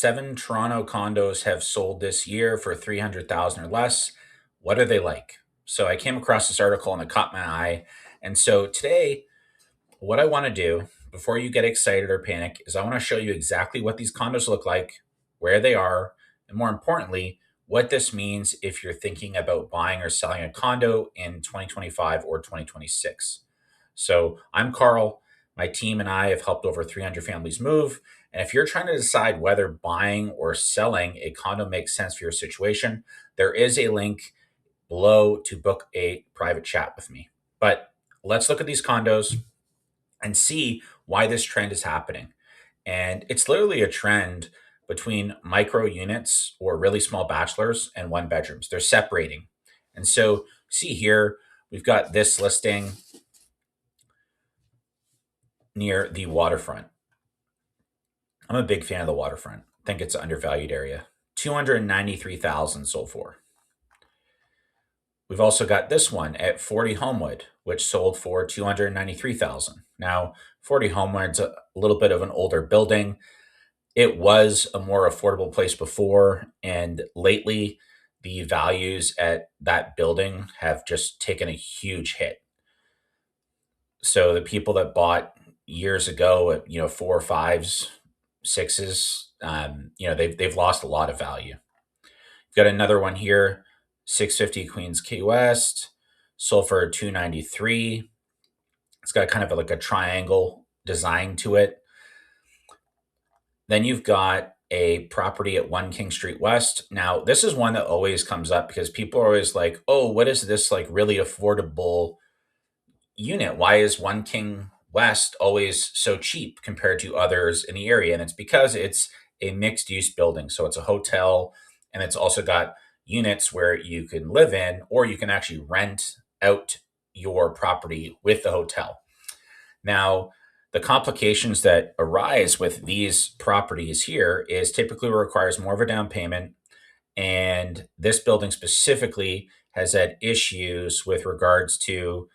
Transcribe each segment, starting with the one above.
7 Toronto condos have sold this year for 300,000 or less. What are they like? So I came across this article and it caught my eye. And so today, what I want to do before you get excited or panic is I want to show you exactly what these condos look like, where they are, and more importantly, what this means if you're thinking about buying or selling a condo in 2025 or 2026. So I'm Carl. My team and I have helped over 300 families move. And if you're trying to decide whether buying or selling a condo makes sense for your situation, there is a link below to book a private chat with me. But let's look at these condos and see why this trend is happening. And it's literally a trend between micro units or really small bachelors and one bedrooms. They're separating. And so, see here, we've got this listing near the waterfront. I'm a big fan of the waterfront. I think it's an undervalued area. 293,000 sold for. We've also got this one at 40 Homewood, which sold for 293,000. Now, 40 Homewood's a little bit of an older building. It was a more affordable place before, and lately the values at that building have just taken a huge hit. So the people that bought years ago at four, fives, sixes, they've lost a lot of value. You've got another one here, 650 Queens Key West, sold for 293. It's got kind of like a triangle design to it. Then you've got a property at 1 King Street West. Now, this is one that always comes up because people are always like, oh, what is this like really affordable unit? Why is 1 King West always so cheap compared to others in the area? And it's because it's a mixed use building. So it's a hotel and it's also got units where you can live in or you can actually rent out your property with the hotel. Now, the complications that arise with these properties here is typically requires more of a down payment. And this building specifically has had issues with regards to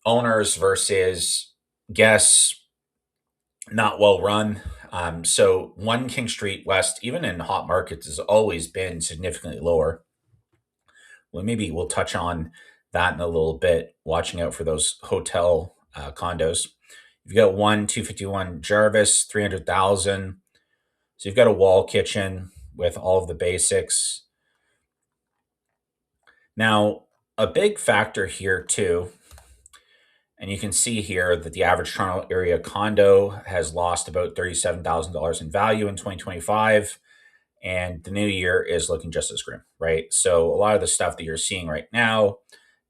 owners versus guests, not well run. So 1 King Street West, even in hot markets, has always been significantly lower. Well, maybe we'll touch on that in a little bit, watching out for those hotel condos. You've got 251 Jarvis, 300,000. So you've got a wall kitchen with all of the basics. Now, a big factor here too, and you can see here that the average Toronto area condo has lost about $37,000 in value in 2025. And the new year is looking just as grim, right? So a lot of the stuff that you're seeing right now,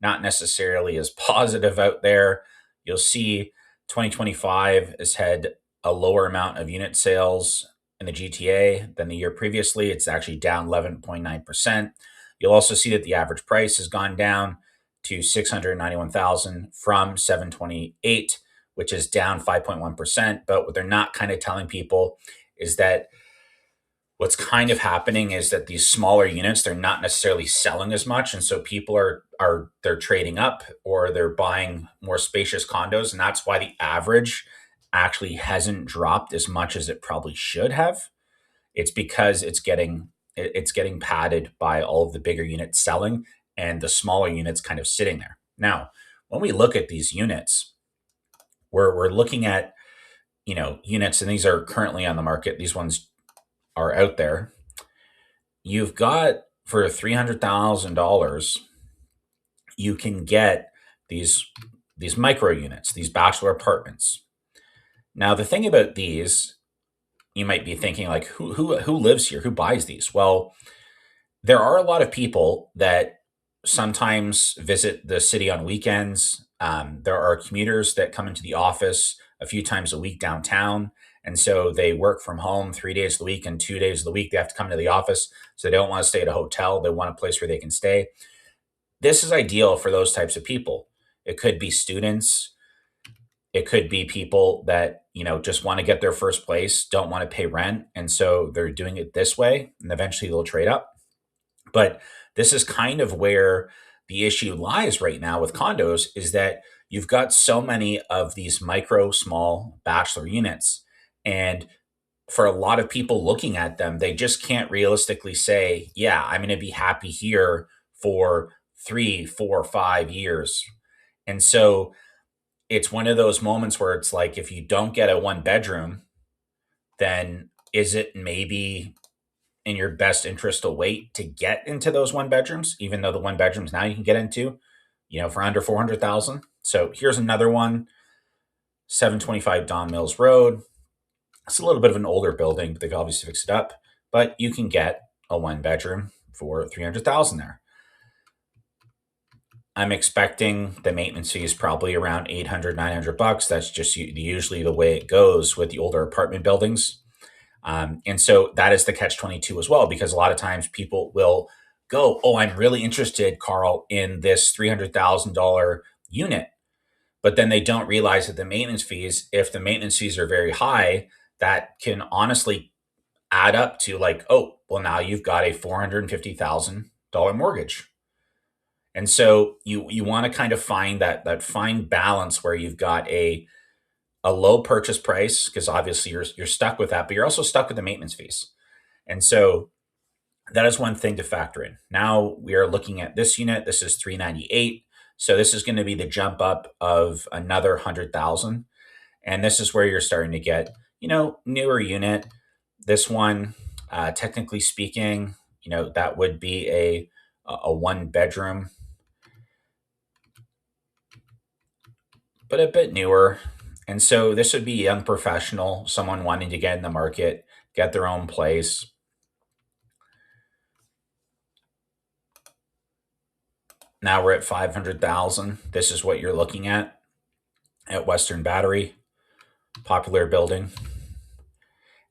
not necessarily as positive out there. You'll see 2025 has had a lower amount of unit sales in the GTA than the year previously. It's actually down 11.9%. You'll also see that the average price has gone down to 691,000 from 728, which is down 5.1%. But what they're not kind of telling people is that what's kind of happening is that these smaller units, they're not necessarily selling as much, and so people are they're trading up or they're buying more spacious condos, and that's why the average actually hasn't dropped as much as it probably should have. It's because it's getting padded by all of the bigger units selling and the smaller units kind of sitting there. Now, when we look at these units, we're looking at units, and these are currently on the market. These ones are out there. You've got for $300,000, you can get these micro units, these bachelor apartments. Now, the thing about these, you might be thinking like, who lives here? Who buys these? Well, there are a lot of people that sometimes visit the city on weekends. There are commuters that come into the office a few times a week downtown. And so they work from home 3 days of the week and 2 days of the week. They have to come to the office. So they don't want to stay at a hotel. They want a place where they can stay. This is ideal for those types of people. It could be students. It could be people that, just want to get their first place, don't want to pay rent. And so they're doing it this way, and eventually they'll trade up. But this is kind of where the issue lies right now with condos is that you've got so many of these micro, small bachelor units. And for a lot of people looking at them, they just can't realistically say, yeah, I'm going to be happy here for 3, 4, 5 years. And so it's one of those moments where it's like, if you don't get a one bedroom, then is it maybe in your best interest to wait to get into those one bedrooms, even though the one bedrooms now you can get into, for under 400,000. So here's another one, 725 Don Mills Road. It's a little bit of an older building, but they've obviously fixed it up. But you can get a one bedroom for 300,000 there. I'm expecting the maintenance fee is probably around 800, 900 bucks. That's just usually the way it goes with the older apartment buildings. And so that is the catch 22 as well, because a lot of times people will go, oh, I'm really interested, Carl, in this $300,000 unit. But then they don't realize that the maintenance fees, if the maintenance fees are very high, that can honestly add up to like, oh, well, now you've got a $450,000 mortgage. And so you want to kind of find that fine balance where you've got a low purchase price, because obviously you're stuck with that, but you're also stuck with the maintenance fees. And so that is one thing to factor in. Now we are looking at this unit. This is 398. So this is going to be the jump up of another 100,000. And this is where you're starting to get, newer unit. This one, technically speaking, that would be a one bedroom, but a bit newer. And so this would be a young professional, someone wanting to get in the market, get their own place. Now we're at 500,000. This is what you're looking at Western Battery, popular building.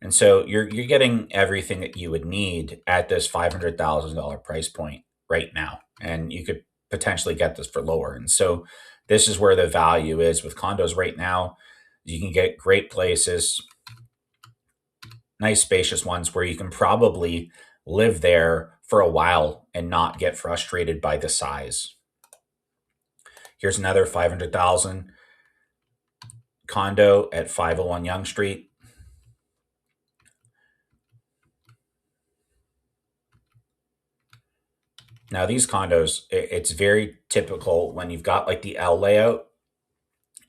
And so you're getting everything that you would need at this $500,000 price point right now. And you could potentially get this for lower. And so this is where the value is with condos right now. You can get great places, nice spacious ones where you can probably live there for a while and not get frustrated by the size. Here's another 500,000 condo at 501 Yonge Street. Now these condos, it's very typical when you've got like the L layout.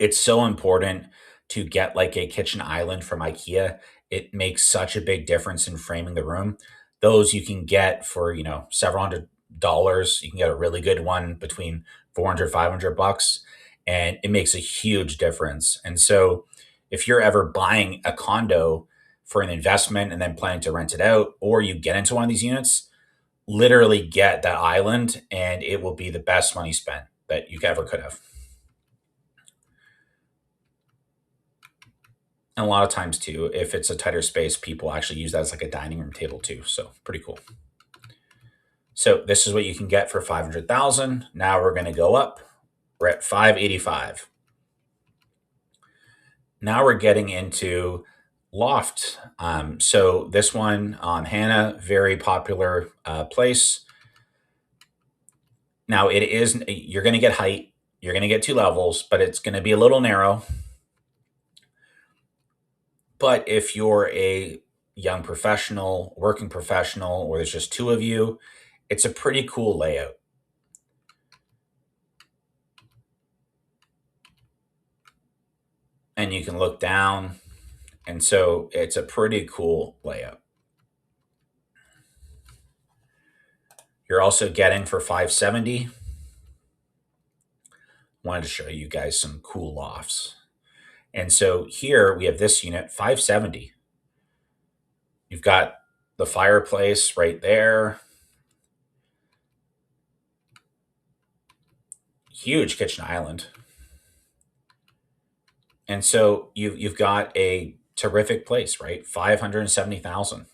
It's so important to get like a kitchen island from IKEA. It makes such a big difference in framing the room. Those you can get for, several $100s. You can get a really good one between 400, 500 bucks, and it makes a huge difference. And so if you're ever buying a condo for an investment and then planning to rent it out, or you get into one of these units, literally get that island and it will be the best money spent that you ever could have. And a lot of times too, if it's a tighter space, people actually use that as like a dining room table too. So pretty cool. So this is what you can get for 500,000. Now we're going to go up. We're at 585. Now we're getting into loft. So this one on Hannah, very popular place. Now you're going to get height, you're going to get 2 levels, but it's going to be a little narrow. But if you're a young professional, working professional, or there's just two of you, it's a pretty cool layout. And you can look down. And so it's a pretty cool layout. You're also getting for 570. Wanted to show you guys some cool lofts. And so here we have this unit, 570. You've got the fireplace right there. Huge kitchen island. And so you've got a terrific place, right? 570,000. A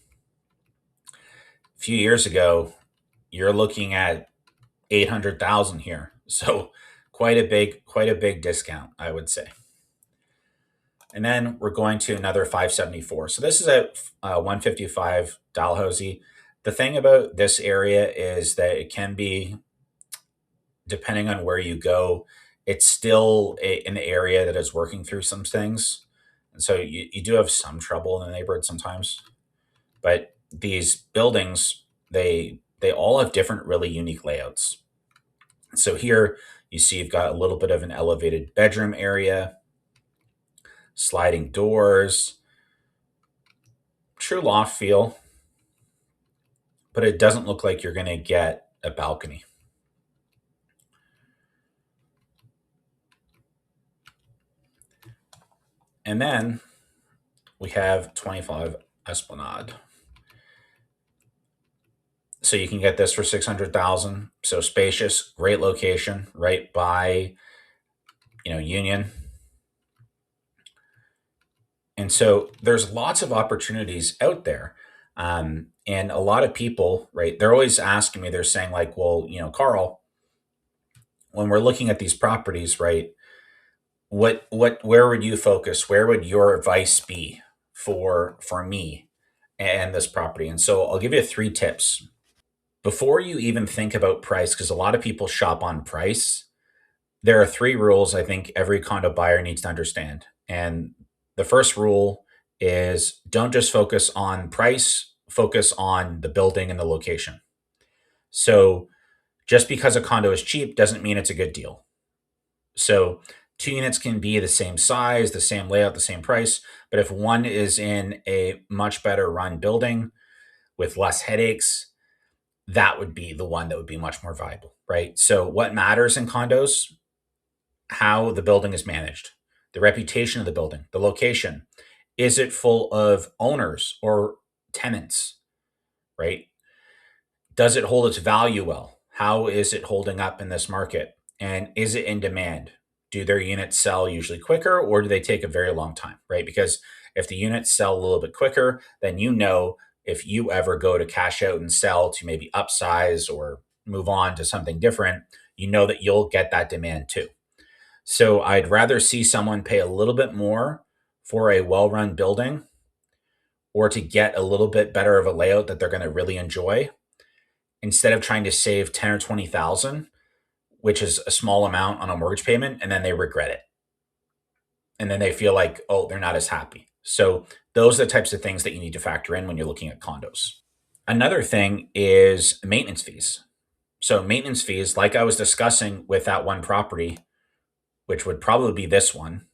few years ago, you're looking at 800,000 here. So quite a big discount, I would say. And then we're going to another 574. So this is at 155 Dalhousie. The thing about this area is that it can be, depending on where you go, it's still an area that is working through some things. So you do have some trouble in the neighborhood sometimes. But these buildings, they all have different really unique layouts. So here you see you've got a little bit of an elevated bedroom area, sliding doors, true loft feel, but it doesn't look like you're going to get a balcony. And then we have 25 Esplanade. So you can get this for 600,000. So spacious, great location, right by Union. And so there's lots of opportunities out there. And a lot of people, right, they're always asking me, they're saying, like, well, Carl, when we're looking at these properties, right, where would you focus? Where would your advice be for me and this property? And so I'll give you 3 tips. Before you even think about price, because a lot of people shop on price, there are 3 rules I think every condo buyer needs to understand. And the first rule is don't just focus on price, focus on the building and the location. So just because a condo is cheap doesn't mean it's a good deal. So 2 units can be the same size, the same layout, the same price, but if one is in a much better run building with less headaches, that would be the one that would be much more valuable, right? So what matters in condos? How the building is managed, the reputation of the building, the location. Is it full of owners or tenants, right? Does it hold its value well? How is it holding up in this market? And is it in demand? Do their units sell usually quicker or do they take a very long time, right? Because if the units sell a little bit quicker, then if you ever go to cash out and sell to maybe upsize or move on to something different, you know that you'll get that demand too. So I'd rather see someone pay a little bit more for a well run building or to get a little bit better of a layout that they're going to really enjoy instead of trying to save 10 or 20,000, which is a small amount on a mortgage payment, and then they regret it. And then they feel like, oh, they're not as happy. So those are the types of things that you need to factor in when you're looking at condos. Another thing is maintenance fees. So maintenance fees, like I was discussing with that one property, which would probably be this one.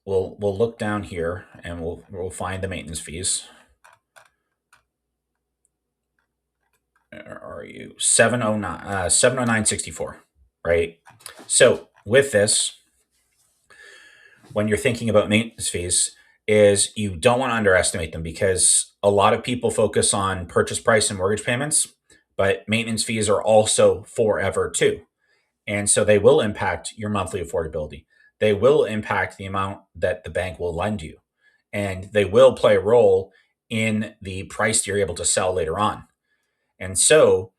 We'll look down here and we'll find the maintenance fees. Where are you? 709.64, right? So with this, when you're thinking about maintenance fees, is you don't want to underestimate them because a lot of people focus on purchase price and mortgage payments, but maintenance fees are also forever too. And so they will impact your monthly affordability. They will impact the amount that the bank will lend you. And they will play a role in the price you're able to sell later on. And so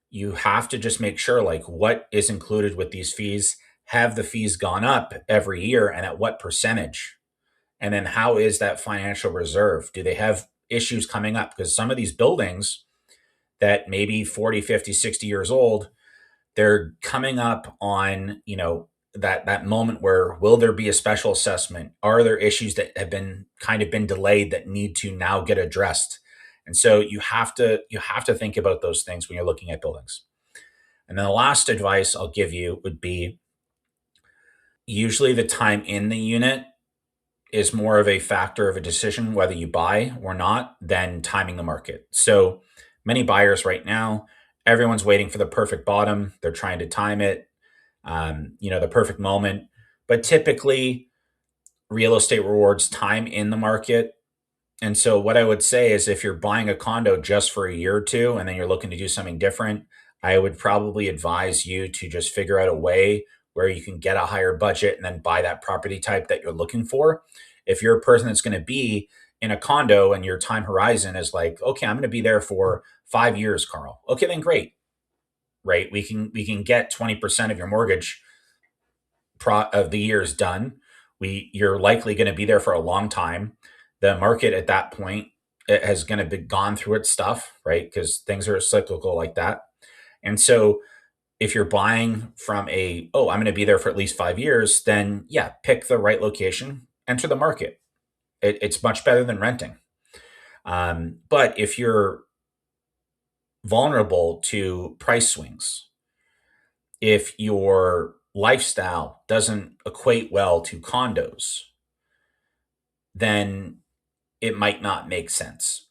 you have to just make sure, like, what is included with these fees? Have the fees gone up every year and at what percentage? And then how is that financial reserve? Do they have issues coming up? Because some of these buildings that maybe 40, 50, 60 years old, they're coming up on, that moment where will there be a special assessment? Are there issues that have been delayed that need to now get addressed? And so you have to think about those things when you're looking at buildings. And then the last advice I'll give you would be usually the time in the unit is more of a factor of a decision whether you buy or not than timing the market. So many buyers right now, everyone's waiting for the perfect bottom. They're trying to time it, the perfect moment. But typically, real estate rewards time in the market. And so, what I would say is if you're buying a condo just for a year or two and then you're looking to do something different, I would probably advise you to just figure out a way where you can get a higher budget and then buy that property type that you're looking for. If you're a person that's going to be in a condo and your time horizon is like, okay, I'm going to be there for 5 years, Carl. Okay, then great, right? We can get 20% of your mortgage of the years done. You're likely going to be there for a long time. The market at that point it has going to be gone through its stuff, right? Because things are cyclical like that. And so If you're buying from oh, I'm going to be there for at least 5 years, then yeah, pick the right location, enter the market. It's much better than renting. But if you're vulnerable to price swings, if your lifestyle doesn't equate well to condos, then it might not make sense.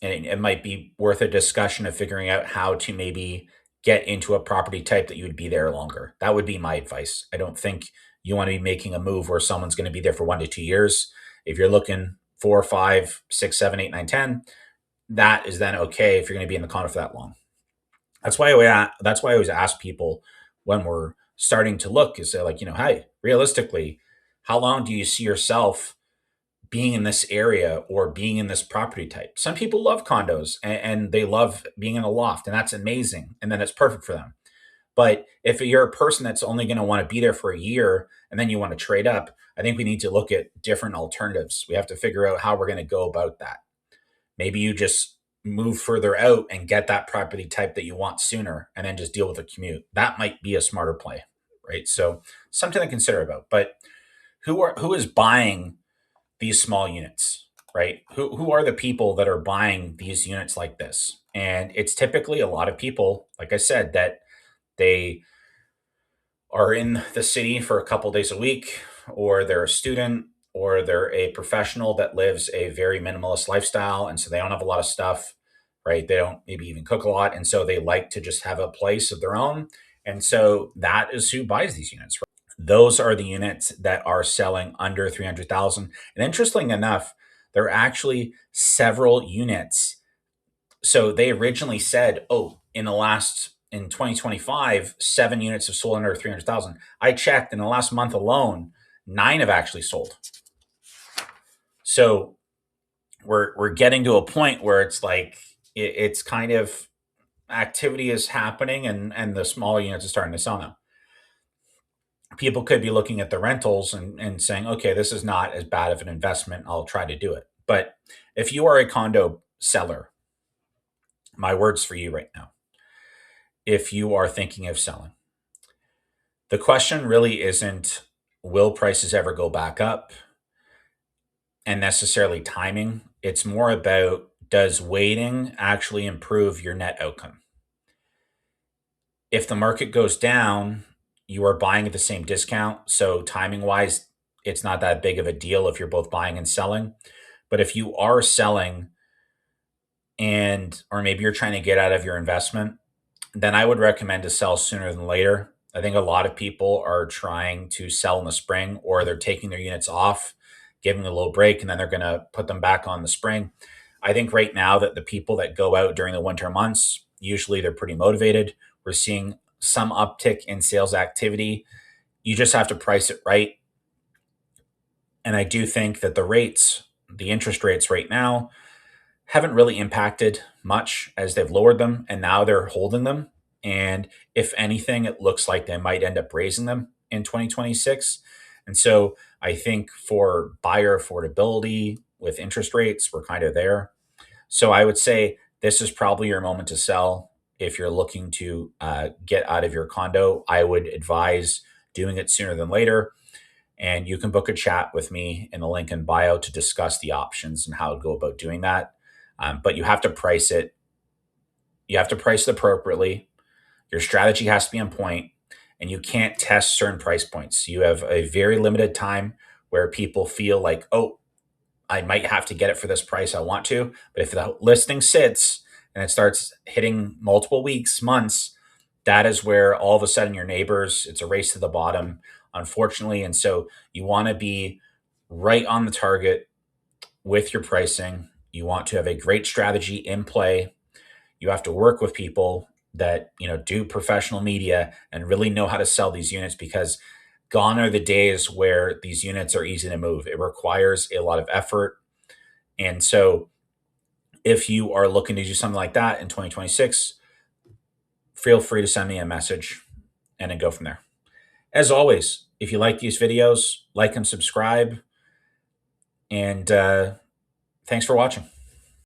And it might be worth a discussion of figuring out how to maybe get into a property type that you would be there longer. That would be my advice. I don't think you want to be making a move where someone's going to be there for 1 to 2 years. If you're looking 4, 5, 6, 7, 8, 9, 10, that is then okay if you're going to be in the condo for that long. That's why I always ask people when we're starting to look is say like, hey, realistically, how long do you see yourself being in this area or being in this property type? Some people love condos and they love being in a loft, and that's amazing. And then it's perfect for them. But if you're a person that's only going to want to be there for a year and then you want to trade up, I think we need to look at different alternatives. We have to figure out how we're going to go about that. Maybe you just move further out and get that property type that you want sooner and then just deal with the commute. That might be a smarter play, right? So something to consider about. But who is buying these small units, right? Who are the people that are buying these units like this? And it's typically a lot of people, like I said, that they are in the city for a couple days a week, or they're a student, or they're a professional that lives a very minimalist lifestyle. And so they don't have a lot of stuff, right? They don't maybe even cook a lot. And so they like to just have a place of their own. And so that is who buys these units. Those are the units that are selling under 300,000. And interestingly enough, there are actually several units. So they originally said, oh, in 2025, 7 units have sold under 300,000. I checked in the last month alone, 9 have actually sold. So we're getting to a point where it's like it's kind of activity is happening and the smaller units are starting to sell now. People could be looking at the rentals and saying, okay, this is not as bad of an investment. I'll try to do it. But if you are a condo seller, my words for you right now, if you are thinking of selling, the question really isn't will prices ever go back up and necessarily timing. It's more about does waiting actually improve your net outcome? If the market goes down, you are buying at the same discount. So timing wise, it's not that big of a deal if you're both buying and selling. But if you are selling or maybe you're trying to get out of your investment, then I would recommend to sell sooner than later. I think a lot of people are trying to sell in the spring, or they're taking their units off, giving a little break, and then they're going to put them back on the spring. I think right now that the people that go out during the winter months, usually they're pretty motivated. We're seeing some uptick in sales activity. You just have to price it right. And I do think that the interest rates right now, haven't really impacted much as they've lowered them and now they're holding them. And if anything, it looks like they might end up raising them in 2026. And so I think for buyer affordability with interest rates, we're kind of there. So I would say this is probably your moment to sell. If you're looking to get out of your condo, I would advise doing it sooner than later. And you can book a chat with me in the link in bio to discuss the options and how to go about doing that. But you have to price it. You have to price it appropriately. Your strategy has to be on point, and you can't test certain price points. You have a very limited time where people feel like, oh, I might have to get it for this price. I want to. But if the listing sits and it starts hitting multiple weeks, months, that is where all of a sudden your neighbors, it's a race to the bottom, unfortunately. And so you want to be right on the target with your pricing. You want to have a great strategy in play. You have to work with people that, do professional media and really know how to sell these units, because gone are the days where these units are easy to move. It requires a lot of effort. And so if you are looking to do something like that in 2026, feel free to send me a message and then go from there. As always, if you like these videos, like and subscribe. And thanks for watching.